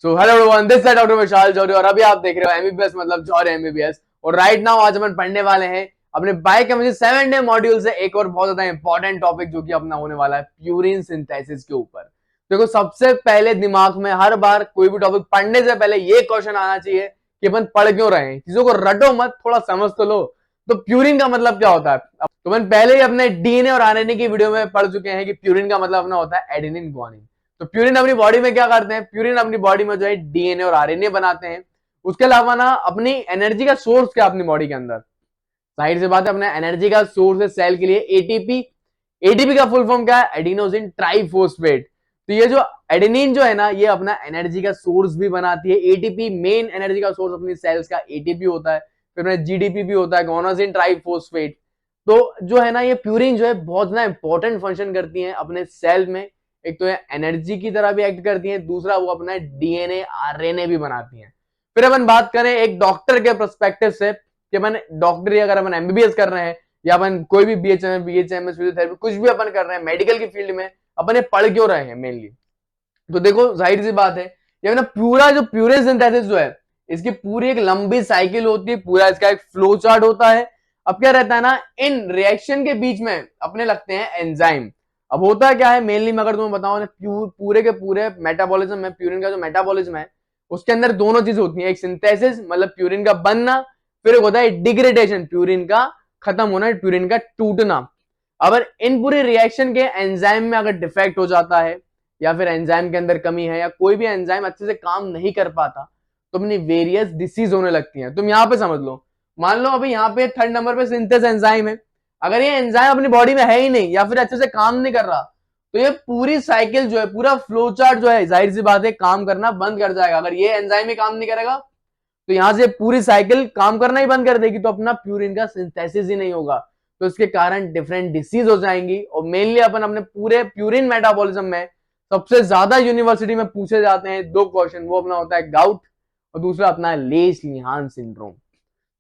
So hello everyone, this side doctor Vishal Johri और अभी आप देख रहे हो एमबीबीएस मतलब जौहरी एमबीबीएस। और राइट नाउ आज अपन पढ़ने वाले हैं अपने बायोकेमिस्ट्री 7 डे मॉड्यूल से एक और बहुत ज्यादा इंपॉर्टेंट टॉपिक जो कि अपना होने वाला है प्यूरिन सिंथेसिस के ऊपर। देखो, सबसे पहले दिमाग में हर बार कोई भी टॉपिक पढ़ने से पहले ये क्वेश्चन आना चाहिए कि अपन पढ़ क्यों रहे हैं। चीजों को रटो मत, थोड़ा समझ तो लो। तो प्यूरिन का मतलब क्या होता है? तो अपन पहले ही अपने डीएनए और आरएनए की वीडियो में पढ़ चुके हैं कि प्यूरिन का मतलब अपना होता है एडेनिन ग्वानिन। तो प्यूरिन अपनी बॉडी में क्या करते हैं? प्यूरिन अपनी बॉडी में जो है डीएनए और आरएनए बनाते हैं। उसके अलावा ना अपनी एनर्जी का सोर्स क्या अपनी बॉडी के अंदर, जाहिर सी बात है अपना एनर्जी का सोर्स है सेल के लिए एटीपी। एटीपी का फुल फॉर्म क्या है? Adenosine triphosphate. तो ये जो एडेनिन जो है ना, ये अपना एनर्जी का सोर्स भी बनाती है। एटीपी मेन एनर्जी का सोर्स अपनी सेल्स का एटीपी होता है। फिर अपना जीडीपी भी होता है, गोनासिन ट्राइफॉस्फेट। तो जो है ना, ये प्यूरिन जो है बहुत ज्यादा इंपॉर्टेंट फंक्शन करती है अपने सेल में। एक तो ये एनर्जी की तरह भी एक्ट करती है, दूसरा वो अपना डीएनए आरएनए भी बनाती है। फिर अपन बात करें एक डॉक्टर के पर्सपेक्टिव से कि अपन डॉक्टरी अगर अपन एमबीबीएस कर रहे हैं या अपन कोई भी बीएचएम बीएचएमएस फिजियोथेरेपी कुछ भी अपन कर रहे हैं मेडिकल की फील्ड में, अपन ये पढ़ क्यों रहे हैं मेनली? तो देखो, जाहिर सी बात है, ये ना पूरा जो प्यूरिन सिंथेसिस जो है, इसकी पूरी एक लंबी साइकिल होती है, पूरा इसका एक फ्लो चार्ट होता है। अब क्या रहता है ना, इन रिएक्शन के बीच में अपने लगते हैं एंजाइम। अब होता क्या है मेनली, मैं अगर तुम्हें बताऊं, पूरे के पूरे मेटाबॉलिज्म में प्यूरिन का जो मेटाबॉलिज्म है उसके अंदर दोनों चीज होती है। एक सिंथेसिस मतलब प्यूरिन का बनना, फिर एक होता है डिग्रेडेशन, प्यूरिन का खत्म होना, प्यूरिन का टूटना। अगर इन पूरे रिएक्शन के एंजाइम में अगर डिफेक्ट हो जाता है या फिर एंजाइम के अंदर कमी है या कोई भी एंजाइम अच्छे से काम नहीं कर पाता, तो अपनी वेरियस डिसीज होने लगती हैं। तुम यहां पे समझ लो, मान लो अभी यहाँ पे थर्ड नंबर पे सिंथेस एंजाइम है। अगर ये एंजाइम अपनी बॉडी में है ही नहीं या फिर अच्छे से काम नहीं कर रहा, तो ये पूरी साइकिल जो है, पूरा फ्लो चार्ट जो है, जाहिर सी बात है काम करना बंद कर जाएगा। अगर ये एंजाइम ही काम नहीं करेगा तो यहां से पूरी साइकिल काम करना ही बंद कर देगी, तो अपना प्यूरिन का सिंथेसिस ही नहीं होगा। तो इसके कारण डिफरेंट डिसीज हो जाएंगी। और मेनली अपन अपने पूरे प्यूरिन मेटाबॉलिज्म में सबसे ज्यादा यूनिवर्सिटी में पूछे जाते हैं दो क्वेश्चन, वो अपना होता है गाउट और दूसरा अपना है लेश लिहान सिंड्रोम।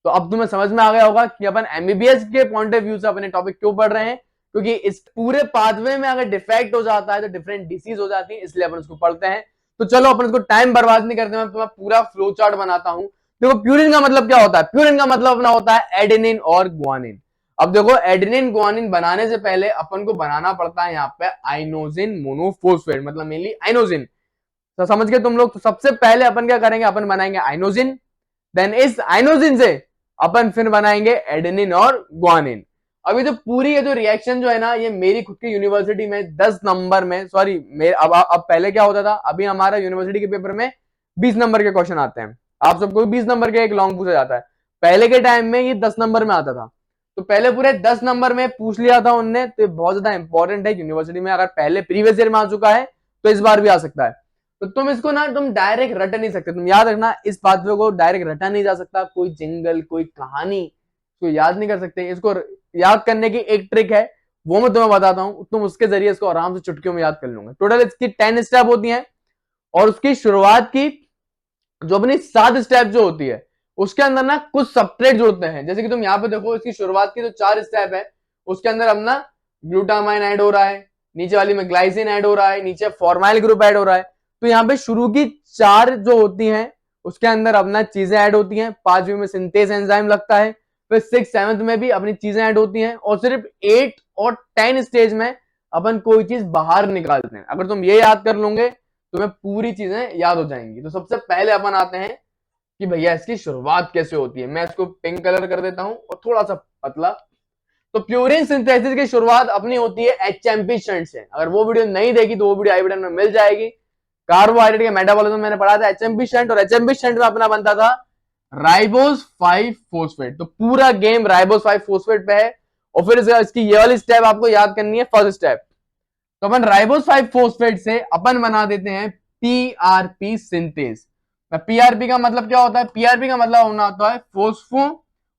तो अब तुम्हें समझ में आ गया होगा कि अपन एमबीबीएस के पॉइंट ऑफ व्यू से अपने टॉपिक क्यों पढ़ रहे हैं, क्योंकि इस पूरे पाथवे में अगर डिफेक्ट हो जाता है तो डिफरेंट डिसीज हो जाती है, इसलिए अपन उसको पढ़ते हैं। तो चलो अपन इसको टाइम बर्बाद नहीं करते, मैं तुम्हें पूरा फ्लो चार्ट बनाता हूं। देखो, प्यूरिन का मतलब क्या होता है? प्यूरिन का मतलब अपना होता है एडेनिन और ग्वानिन। अब देखो, एडेनिन ग्वानिन बनाने से पहले अपन को बनाना पड़ता है यहाँ पे आइनोसिन मोनोफॉस्फेट, मतलब मेनली आइनोसिन। तो समझ गए तुम लोग? तो सबसे पहले अपन क्या करेंगे, अपन बनाएंगे आइनोसिन। देन इस आइनोसिन से अपन फिर बनाएंगे एडेनिन और ग्वानिन। अभी तो पूरी ये जो रिएक्शन जो है ना, ये मेरी खुद की यूनिवर्सिटी में 10 नंबर में, सॉरी अब पहले क्या होता था, अभी हमारा यूनिवर्सिटी के पेपर में 20 नंबर के क्वेश्चन आते हैं। आप सबको 20 नंबर के एक लॉन्ग पूछा जाता है। पहले के टाइम में ये 10 नंबर में आता था। तो पहले पूरे 10 नंबर में पूछ लिया था उनने, तो बहुत ज्यादा इंपॉर्टेंट है यूनिवर्सिटी में। अगर पहले प्रीवियस ईयर में आ चुका है तो इस बार भी आ सकता है। तो तुम इसको ना तुम डायरेक्ट रट नहीं सकते। तुम याद रखना, इस पाथवे को डायरेक्ट रटा नहीं जा सकता। कोई जिंगल, कोई कहानी इसको याद नहीं कर सकते। इसको याद करने की एक ट्रिक है, वो मैं तुम्हें बताता हूं। तुम उसके जरिए इसको आराम से चुटकियों में याद कर लूंगा। टोटल इसकी 10 स्टेप होती हैं और उसकी शुरुआत की जो अपनी 7 स्टेप जो होती है उसके अंदर ना कुछ सब्ट्रेट जुड़ते हैं। जैसे कि तुम यहाँ पे देखो, इसकी शुरुआत की जो 4 स्टेप है उसके अंदर अपना ग्लूटामाइन ऐड हो रहा है, नीचे वाली में ग्लाइसिन ऐड हो रहा है, नीचे फॉर्माइल ग्रुप ऐड हो रहा है। तो यहाँ पे शुरू की 4 जो होती हैं उसके अंदर अपना चीजें ऐड होती हैं। 5वीं में सिंथेस एंजाइम लगता है, फिर 6th 7th में भी अपनी चीजें ऐड होती हैं, और सिर्फ 8 और 10 स्टेज में अपन कोई चीज बाहर निकालते हैं। अगर तुम ये याद कर लोगे तुम्हें पूरी चीजें याद हो जाएंगी। तो सबसे पहले अपन आते हैं कि भैया इसकी शुरुआत कैसे होती है। मैं इसको पिंक कलर कर देता हूं और थोड़ा सा पतला। तो प्यूरिन सिंथेसिस की शुरुआत अपनी होती है एचएमपी शंट से। अगर वो वीडियो नहीं देखी तो वो वीडियो आई बटन में मिल जाएगी। कार्बोहाइड्रेट के मेटाबॉलिज्म मैंने पढ़ा था एचएमपी शंट, और एचएमपी शंट में अपना बनता था राइबोस 5 फोस्फेट। तो पूरा गेम राइबोस 5 फोस्फेट पे है। और फिर इसकी ये वाली स्टेप आपको याद करनी है, फर्स्ट स्टेप। तो अपन राइबोस 5 फोस्फेट से अपन बना देते हैं पीआरपी सिंथेस। पीआरपी का मतलब क्या होता है? पीआरपी का मतलब होना होता है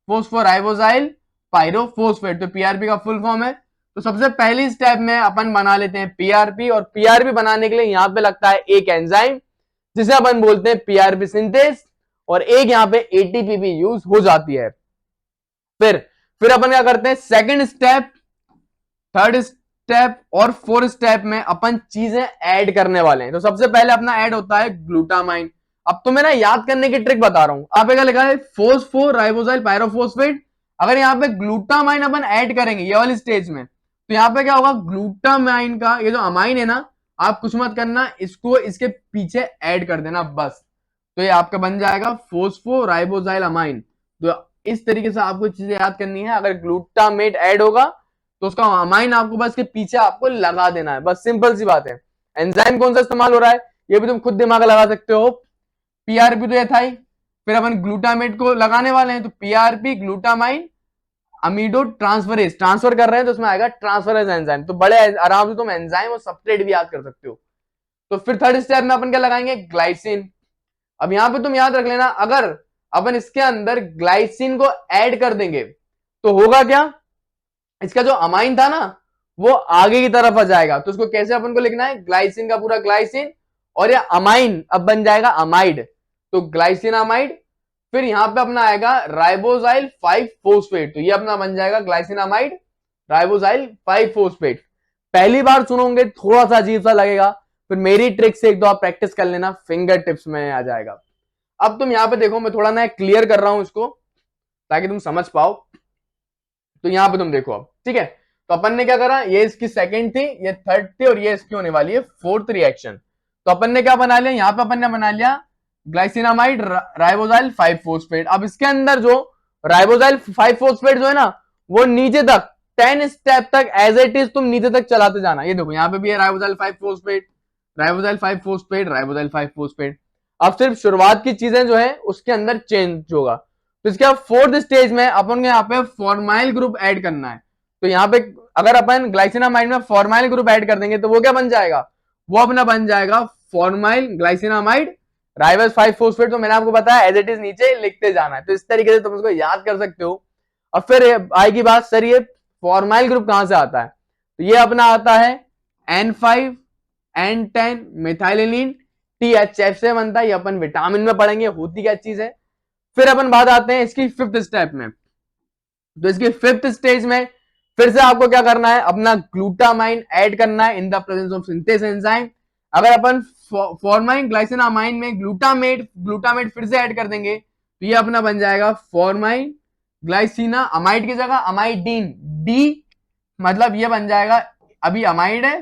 फोस्फोराइबोजाइल पायरोफोस्फेट। तो पीआरपी का फुल फॉर्म है। तो सबसे पहली स्टेप में अपन बना लेते हैं पीआरपी, और पीआरपी बनाने के लिए यहां पे लगता है एक एंजाइम जिसे अपन बोलते हैं पीआरपी सिंथेस, और एक यहां पे एटीपी भी यूज हो जाती है। फिर अपन क्या करते हैं, सेकंड स्टेप, स्टेप और 4 स्टेप में अपन चीजें ऐड करने वाले हैं। तो सबसे पहले अपना ऐड होता है ग्लूटामाइन। अब तो मैं ना याद करने की ट्रिक बता रहा हूं। आप क्या लिखा है, फोस्फो राइबोसाइल पायरोफोस्फेट। अगर यहाँ पे ग्लूटामाइन अपन ऐड करेंगे ये वाली स्टेज में, तो यहाँ पे क्या होगा, ग्लूटामाइन का ये जो अमाइन है ना, आप कुछ मत करना, इसको इसके पीछे ऐड कर देना बस। तो ये आपका बन जाएगा फोस्फो राइबोसाइल अमाइन। तो इस तरीके से आपको चीजें याद करनी है। अगर ग्लूटामेट ऐड होगा तो उसका अमाइन आपको बस के पीछे आपको लगा देना है, बस सिंपल सी बात है। एंजाइम कौन सा इस्तेमाल हो रहा है ये भी तुम खुद दिमाग लगा सकते हो। पीआरपी तो ये था ही, फिर अपन ग्लूटामेट को लगाने वाले हैं, तो पीआरपी ग्लूटामाइन अमीडो ट्रांसफरेज, ट्रांसफर कर रहे हैं तो उसमें आएगा ट्रांसफरेज एंजाइम। तो बड़े आराम से तुम एंजाइम और सब्सट्रेट भी याद कर सकते हो। तो फिर थर्ड स्टेप में अपन क्या लगाएंगे, ग्लाइसिन। अब यहां पे तुम याद रख लेना, अगर अपन इसके अंदर ग्लाइसिन को ऐड कर देंगे तो होगा क्या, इसका जो अमाइन था ना वो आगे की तरफ आ जाएगा। तो उसको कैसे अपन को लिखना है, ग्लाइसिन का पूरा ग्लाइसिन, और ये अमाइन अब बन जाएगा अमाइड, तो ग्लाइसिन अमाइड। फिर यहां पे अपना आएगा राइबोसाइल 5 फोस्फेट, तो ये अपना बन जाएगा ग्लाइसिन अमाइड राइबोसाइल 5 फोस्फेट। पहली बार सुनोगे थोड़ा सा अजीब सा लगेगा, फिर मेरी ट्रिक से एक दो आप प्रैक्टिस कर लेना, फिंगर टिप्स में आ जाएगा। अब तुम यहां पे देखो, मैं थोड़ा ना क्लियर कर रहा हूं इसको ताकि तुम समझ पाओ। तो यहां पे तुम देखो अब, ठीक है। तो अपन ने क्या करा, ये इसकी सेकंड थी, ये थर्ड थी, और ये इसकी होने वाली है फोर्थ रिएक्शन। तो अपन ने क्या बना लिया, यहां पे अपन ने बना लिया ग्लाइसिनामाइड राइबोसाइल 5 फोस्फेट। अब इसके अंदर जो राइबोसाइल 5 फोस्फेट जो है ना, वो नीचे तक 10 स्टेप तक एज इट इज तुम नीचे तक चलाते जाना। ये देखो यहाँ पे भी है राइबोसाइल 5 फोस्फेट, राइबोसाइल 5 फोस्फेट, राइबोसाइल 5 फोस्फेट। अब सिर्फ शुरुआत की चीजें जो है उसके अंदर चेंज होगा। तो इसके फोर्थ स्टेज में अपन को यहाँ पे फॉर्माइल ग्रुप ऐड करना है। तो यहाँ पे अगर अपन ग्लाइसिनामाइड में फॉर्माइल ग्रुप ऐड कर देंगे तो वो क्या बन जाएगा, वो अपना बन जाएगा फॉर्माइल ग्लाइसिनामाइड राइबोस 5 फोस्फेट। तो मैंने आपको बताया एज इट इज नीचे लिखते जाना है, तो इस तरीके से तुम उसको याद कर सकते हो। अब फिर आएगी बात, सर ये फॉर्माइल ग्रुप कहां से आता है, तो ये अपना आता है N5 N10 मिथाइलिन THF से बनता है। ये अपन विटामिन में पढ़ेंगे होती क्या चीज है। फिर अपन बात आते हैं इसकी फिफ्थ स्टेप में। तो इसकी फिफ्थ स्टेज में फिर से आपको क्या करना है, अपना ग्लूटामाइन ऐड करना है इन the presence of synthase enzyme. अगर अपन फॉर्माइन ग्लाइसिनामाइन में ग्लूटामेट फिर से ऐड कर देंगे तो ये अपना बन जाएगा फॉर्माइन ग्लाइसिना अमाइड की जगह अमाइडीन, डी मतलब ये बन जाएगा, अभी अमाइड है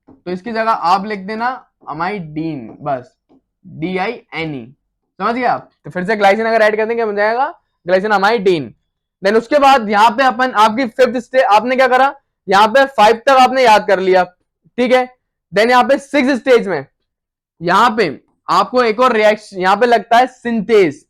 तो इसकी जगह आप लिख देना अमाइडीन, बस DINE, समझ गए आप। तो फिर से ग्लाइसिन अगर ऐड कर देंगे बन जाएगा ग्लाइसिन अमाइडीन। देन उसके बाद यहाँ पे अपन आपकी फिफ्थ स्टेज आपने क्या करा, यहाँ पे 5 तक आपने याद कर लिया, ठीक है। देन यहाँ पे 6 स्टेज में यहाँ पे आपको एक और रिएक्शन यहाँ पे लगता है सिंथेस।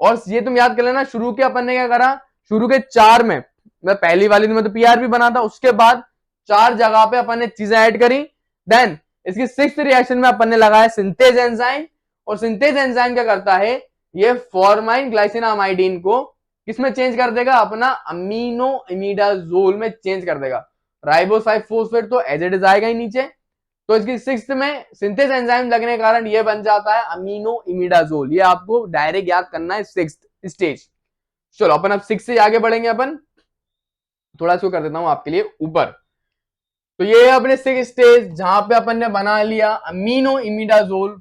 और ये तुम याद कर लेना, शुरू के अपन ने क्या करा, शुरू के 4 में, मैं पहली वाली में तो PRP बना था, उसके बाद 4 जगह पे अपन ने चीजें ऐड करी। देन इसकी 6th रिएक्शन में अपन ने लगाया सिंथेज एंजाइम, और सिंथेज एंजाइम क्या करता है, ये फॉर्माइन ग्लाइसिनामाइडीन को किसमें चेंज कर देगा, अपना अमीनो इमिडाजोल में चेंज कर देगा। राइबोस 5 फोस्फेट तो एज इट इज आएगा ही नीचे। तो इसकी 6th में सिंथेज एंजाइम लगने के कारण ये बन जाता है अमीनो इमिडाजोल। ये आपको डायरेक्ट याद करना है 6th स्टेज। चलो अपन अब 6 से आगे बढ़ेंगे, अपन थोड़ा इसको कर देता हूं आपके लिए ऊपर। तो ये अपने 6th स्टेज जहां पे अपन ने बना लिया अमीनो इमिडाजोल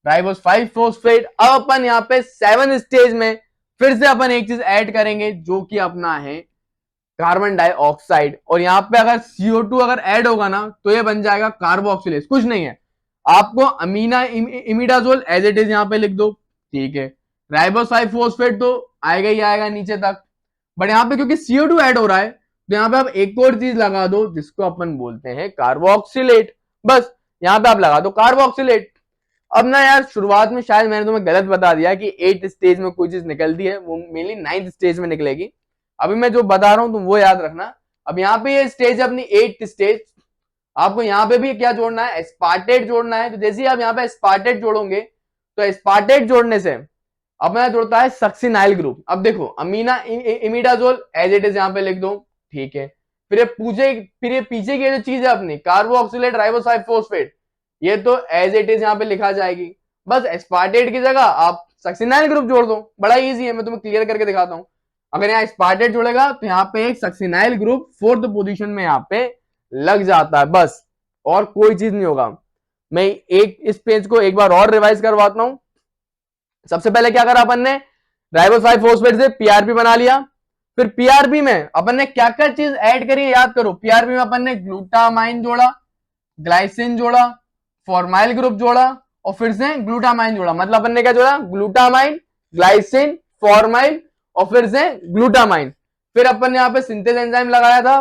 राइबोस 5 फोस्फेट। अब अपन यहाँ पे 7th स्टेज में फिर से अपन एक चीज ऐड करेंगे जो कि अपना है कार्बन डाइऑक्साइड। और यहाँ पे अगर CO2 अगर ऐड होगा ना तो ये बन जाएगा कार्बोक्सिलेज, कुछ नहीं है, आपको amino imidazole as it is यहाँ पे लिख दो, ठीक है। राइबोस 5 फोस्फेट तो आएगा ही आएगा नीचे तक, बट यहाँ पे क्योंकि CO2 ऐड हो रहा है तो यहाँ पे आप एक और चीज लगा दो जिसको अपन बोलते हैं कार्बोक्सिलेट, बस यहाँ पे आप लगा दो कार्बोक्सिलेट। अब ना यार शुरुआत में शायद मैंने तुम्हें गलत बता दिया कि 8th स्टेज में कोई चीज निकलती है, वो मेनली 9th स्टेज में निकलेगी। अभी मैं जो बता रहा हूं तुम वो याद रखना। अब यहाँ पे ये स्टेज है अपनी 8th स्टेज, आपको यहाँ पे भी क्या जोड़ना है, एस्पार्टेट जोड़ना है। तो जैसे ही आप यहाँ पे एस्पार्टेट जोड़ोगे तो एस्पार्टेट जोड़ने से अपना जुड़ता है सक्सिनाइल ग्रुप। अब देखो amino imidazole as it is यहाँ पे लिख दो, ठीक है। फिर ये पीछे की जो चीज है अपनी कार्बोक्सिलेट राइबोस 5 फोस्फेट, ये तो एज इट इज यहाँ पे लिखा जाएगी, बस एस्पार्टेट की जगह आप सक्सिनाइल ग्रुप जोड़ दो, बड़ा इजी है, मैं तुम्हें क्लियर करके दिखाता हूं। अगर यहाँ एस्पार्टेट जुड़ेगा तो यहाँ पे एक सक्सिनाइल ग्रुप 4th पोजीशन में यहाँ पे लग जाता है बस, और कोई चीज नहीं होगा। मैं एक इस पेज को एक बार और रिवाइज करवाता हूं। सबसे पहले क्या करा अपन ने, राइबोस 5 फॉस्फेट से पीआरपी बना लिया। फिर पीआरपी में अपन ने क्या क्या चीज ऐड करी याद करो। पीआरपी में अपन ने ग्लूटामाइन जोड़ा, ग्लाइसिन जोड़ा, फॉर्माइल ग्रुप जोड़ा और फिर से ग्लूटामाइन जोड़ा। मतलब अपन ने क्या जोड़ा, ग्लूटामाइन, ग्लाइसिन, फॉर्माइल और फिर से ग्लूटामाइन। फिर अपन ने यहां पे सिंथेस एंजाइम लगाया था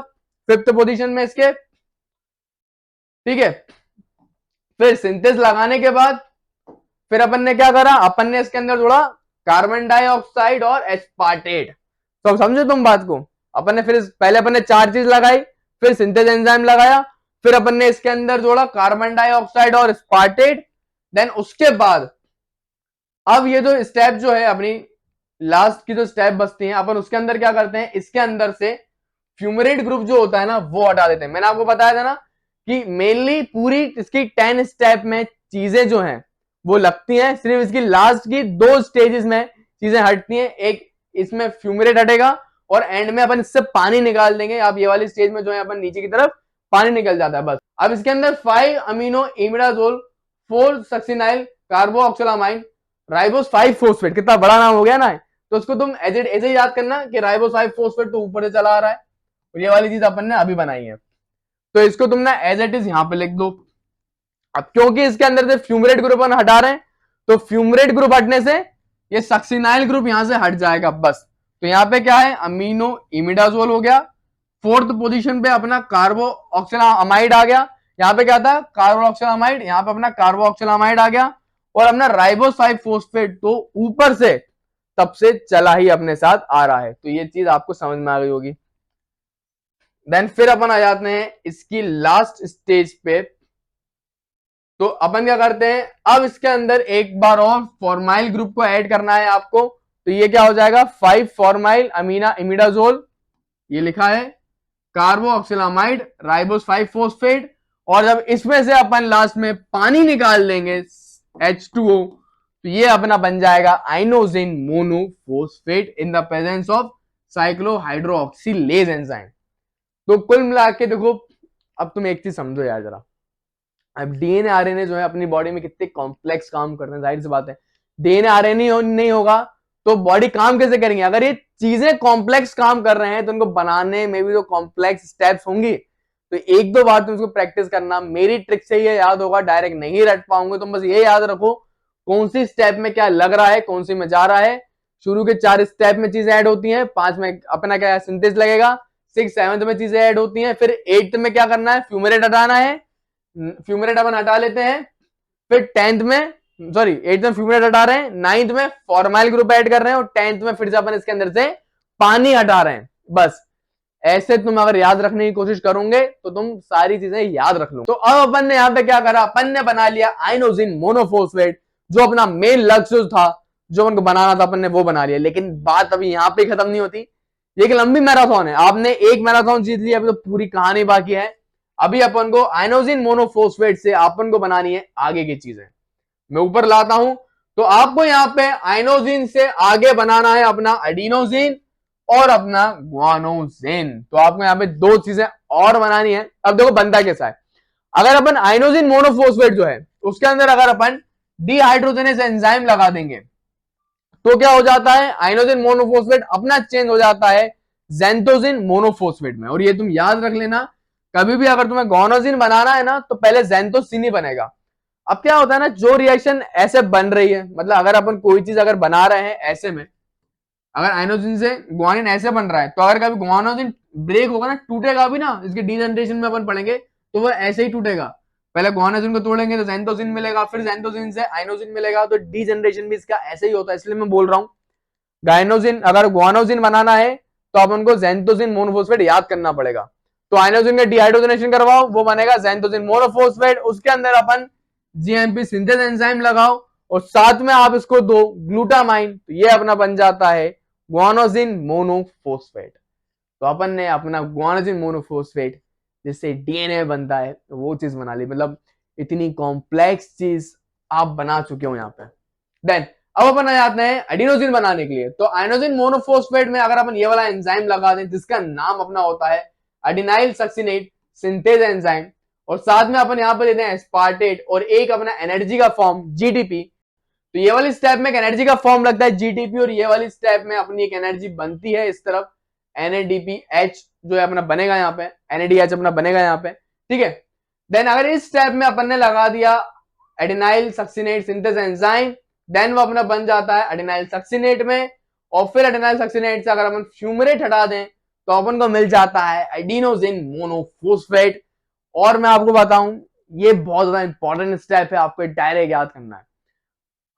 5th पोजीशन में इसके, ठीक है। फिर सिंथेस लगाने के बाद फिर अपन ने क्या करा, अपन ने इसके अंदर जोड़ा कार्बन डाइऑक्साइड और एस्पार्टेट। तो अब समझो तुम बात को, अपन ने फिर पहले अपन ने 4 चीज लगाई, फिर सिंथेस एंजाइम लगाया, फिर अपन ने इसके अंदर जोड़ा कार्बन डाइऑक्साइड और एस्पार्टेट। देन उसके बाद अब ये जो स्टेप जो है अपनी लास्ट की जो स्टेप बचती है, अपन उसके अंदर क्या करते हैं, इसके अंदर से फ्यूमरेट ग्रुप जो होता है ना वो हटा देते हैं। मैंने आपको बताया था ना कि मेनली पूरी इसकी 10 स्टेप में चीजें जो हैं वो लगती हैं, सिर्फ इसकी लास्ट की 2 स्टेजेस में चीजें हटती हैं। एक इसमें फ्यूमरेट हटेगा और एंड में अपन इससे पानी निकाल देंगे। आप ये वाली स्टेज में जो है अपन नीचे की तरफ पानी निकल जाता है बस। अब इसके अंदर 5 amino imidazole, 4 succinyl carboxylamine, ribose 5 phosphate, कितना बड़ा नाम हो गया ना। तो उसको तुम ऐसे ही याद करना कि राइबोस 5 फॉस्फेट तो ऊपर से चला आ रहा है, और ये वाली चीज अपन ने अभी बनाई है, तो इसको तुम ना एज इट इज यहां पे लिख दो। अब क्योंकि इसके अंदर से फ्यूमरेट ग्रुप हटा रहे हैं, तो फ्यूमरेट ग्रुप हटने से ये सक्सिनाइल ग्रुप यहां से हट जाएगा बस। तो यहाँ पे क्या है, अमीनो इमिडाजोल हो गया। 4th पोजीशन पे अपना कार्बोक्सिलामाइड आ गया। यहाँ पे क्या था, कार्बोक्सिलामाइड, यहाँ पे अपना कार्बोक्सिलामाइड आ गया। और अपना राइबोस 5 फॉस्फेट तो ऊपर से तब से चला ही अपने साथ आ रहा है। तो ये चीज आपको समझ में आ गई होगी। देन फिर अपन आ जाते हैं इसकी लास्ट स्टेज पे। तो अपन क्या करते हैं, अब इसके अंदर एक बार और फॉर्माइल ग्रुप को ऐड करना है आपको। तो ये क्या हो जाएगा, 5 फॉर्माइल अमीना इमिडाजोल, ये लिखा है, कार्बोक्सिलामाइड, राइबोस 5 फॉस्फेट। और जब इसमें से अपन लास्ट में पानी निकाल देंगे H2O, तो ये अपना बन जाएगा inosine monophosphate in the presence of cyclohydroxylase enzyme. तो कुल मिला के देखो, अब तुम एक चीज समझो यार जरा, अब डीएनए आरएनए जो है अपनी बॉडी में कितने कॉम्प्लेक्स काम करते हैं। जाहिर सी बात है डीएनए आरएनए नहीं होगा तो बॉडी काम कैसे करेंगे। अगर ये चीजें कॉम्प्लेक्स काम कर रहे हैं तो उनको बनाने में भी तो कॉम्प्लेक्स स्टेप्स होंगी। तो एक दो बार तुम इसको प्रैक्टिस करना, मेरी ट्रिक से ये याद होगा, डायरेक्ट नहीं रट पाओगे। तुम बस ये याद रखो कौन सी स्टेप में क्या लग रहा है, कौन सी में जा रहा है। शुरू के 4 स्टेप में चीजें ऐड होती हैं, 5 में अपना क्या सिंथेसिस लगेगा, 6 7 में चीजें ऐड होती हैं, फिर 8 में क्या करना है, फ्यूमरेट हटाना है, फ्यूमरेट अपन हटा लेते हैं। फिर 10th में, सॉरी 8th में फ्यूमरेट हटा रहे हैं, 9th में फॉर्माइल ग्रुप ऐड कर रहे हैं और 10th में फिर से अपन इसके अंदर से पानी हटा रहे हैं बस। ऐसे तुम अगर याद रखने की कोशिश करोगे तो तुम सारी चीजें याद रख लो। तो अब अपन ने यहां पे क्या करा, अपन ने बना लिया आइनोजिन मोनोफॉस्फेट, जो अपना मेन लक्ष्य था, जो उनको बनाना था अपन ने वो बना लिया। लेकिन बात अभी यहां पे खत्म नहीं होती, ये एक लंबी मैराथन है। आपने एक मैराथन जीत लिया, अभी तो पूरी कहानी बाकी है। अभी अपन को आइनोजिन मोनोफॉस्फेट से अपन को बनानी है आगे की चीजें। मैं ऊपर लाता हूं, तो आपको यहां पे आइनोजिन से आगे बनाना है अपना एडिनोजिन और अपना ग्वानोजिन। तो आपको यहां पे 2 चीजें और बनानी है। अब देखो बनता कैसा है, अगर अपन आइनोजिन मोनोफॉस्फेट जो है उसके अंदर अगर अपन डीहाइड्रोजनेज एंजाइम लगा देंगे तो क्या हो जाता है, आइनोजिन मोनोफॉस्फेट अपना चेंज हो जाता है ज़ैंथोजिन मोनोफॉस्फेट में। और ये तुम याद रख लेना, कभी भी अगर तुम्हें गोनोजिन बनाना है ना तो पहले ज़ैंथोसिन ही बनेगा। अब क्या होता है ना, जो रिएक्शन ऐसे बन रही है, मतलब अगर अपन कोई चीज अगर बना रहे हैं ऐसे में, अगर आइनोजिन से ग्वानिन ऐसे बन रहा है, तो अगर कभी ग्वानोजिन ब्रेक होगा ना, टूटेगा भी ना, इसके डीजनरेशन में अपन पढ़ेंगे तो वो ऐसे ही टूटेगा। पहले ग्वानोजिन को तोड़ेंगे तो ज़ैंथोसिन मिलेगा, फिर ज़ैंथोसिन से आइनोजिन मिलेगा, तो डीजनरेशन भी इसका ऐसे ही होता है। इसलिए मैं बोल रहा हूं गाइनोजिन, अगर ग्वानोजिन बनाना है तो अपन को ज़ैंथोसिन मोनोफॉस्फेट याद करना पड़ेगा। तो आइनोजिन का डीहाइड्रोजनेशन करवाओ, वो बनेगा ज़ैंथोसिन मोनोफॉस्फेट। उसके अंदर अपन जीएमपी सिंथेस एंजाइम लगाओ और साथ में आप इसको दो ग्लूटामाइन, तो ये अपना बन जाता है ग्वानोजिन मोनोफॉस्फेट। तो अपन ने अपना ग्वानोजिन मोनोफॉस्फेट जिससे डीएनए बनता है तो वो चीज बना ली। मतलब इतनी कॉम्प्लेक्स चीज आप बना चुके हो यहाँ पे। देन अब अपन आ जाते हैं एडिनोजिन बनाने के लिए। तो आइनोजिन मोनोफॉस्फेट में अगर अपन ये वाला एंजाइम लगा दें जिसका नाम अपना होता है एडिनाइल सक्सिनेट सिंथेज एंजाइम, और साथ में अपन यहाँ पे लेते हैं एस्पार्टेट और एक अपना एनर्जी का फॉर्म जीटीपी। तो ये वाली स्टेप में एक एनर्जी का फॉर्म लगता है जीटीपी, और ये वाली स्टेप में अपनी एक एनर्जी बनती है इस तरफ NADPH जो है अपना बनेगा यहाँ पे, NADH अपना बनेगा यहाँ पे, ठीक है। देन अगर इस स्टेप में अपन ने लगा दिया adenyl succinate synthase enzyme, then वो अपना बन जाता है एडिनाइल सक्सिनेट में, और फिर एडिनाइल सक्सिनेट से अगर अपन फ्यूमरेट हटा दें तो अपन को मिल जाता है एडिनोसिन मोनोफॉस्फेट। और मैं आपको बताऊं ये बहुत ज्यादा इंपॉर्टेंट स्टेप है, आपको डायरेक्ट याद करना है।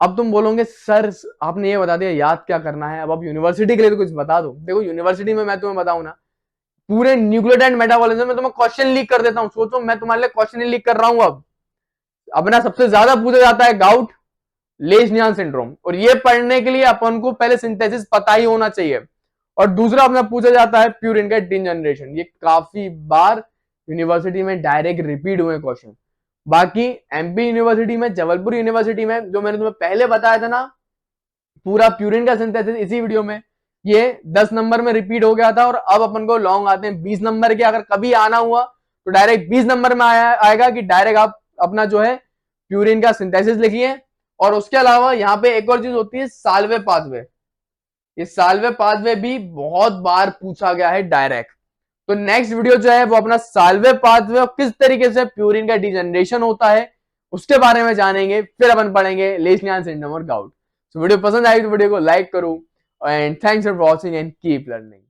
अब तुम बोलोगे सर आपने ये बता दिया याद क्या करना है, अब आप यूनिवर्सिटी के लिए तो कुछ बता दो। देखो यूनिवर्सिटी में मैं तुम्हें बताऊं ना, पूरे न्यूक्लियोटाइड मेटाबॉलिज्म में तुम्हें क्वेश्चन लीक कर देता हूं। सोचो मैं तुम्हारे लिए क्वेश्चन लीक कर रहा हूं। अब अपना सबसे ज्यादा पूछा जाता है गाउट लेशनियान सिंड्रोम, और ये पढ़ने के लिए अपन को पहले सिंथेसिस पता ही होना चाहिए। और दूसरा अपना पूछा जाता है प्यूरिन का डिजनरेशन, ये काफी बार यूनिवर्सिटी में डायरेक्ट रिपीट हुए क्वेश्चन। बाकी एमपी यूनिवर्सिटी में, जबलपुर यूनिवर्सिटी में जो मैंने तुम्हें पहले बताया था ना पूरा प्यूरिन का सिंथेसिस इसी वीडियो में, ये 10 नंबर में रिपीट हो गया था, और अब अपन को लॉन्ग आते हैं 20 नंबर के। अगर कभी आना हुआ तो डायरेक्ट 20 नंबर में आएगा कि डायरेक्ट आप अपना जो है प्यूरिन का सिंथेसिस लिखिए। और उसके अलावा यहाँ पे एक और चीज होती है साल्वे पाथवे, ये साल्वे पाथवे भी बहुत बार पूछा गया है डायरेक्ट। तो नेक्स्ट वीडियो जो है वो अपना साल्वे पाथवे और किस तरीके से प्यूरिन का डिजनरेशन होता है उसके बारे में जानेंगे। फिर अपन पढ़ेंगे लेशनियान सिंड्रोम और गाउट। तो वीडियो पसंद आई तो वीडियो को लाइक करो, and thanks for watching and keep learning.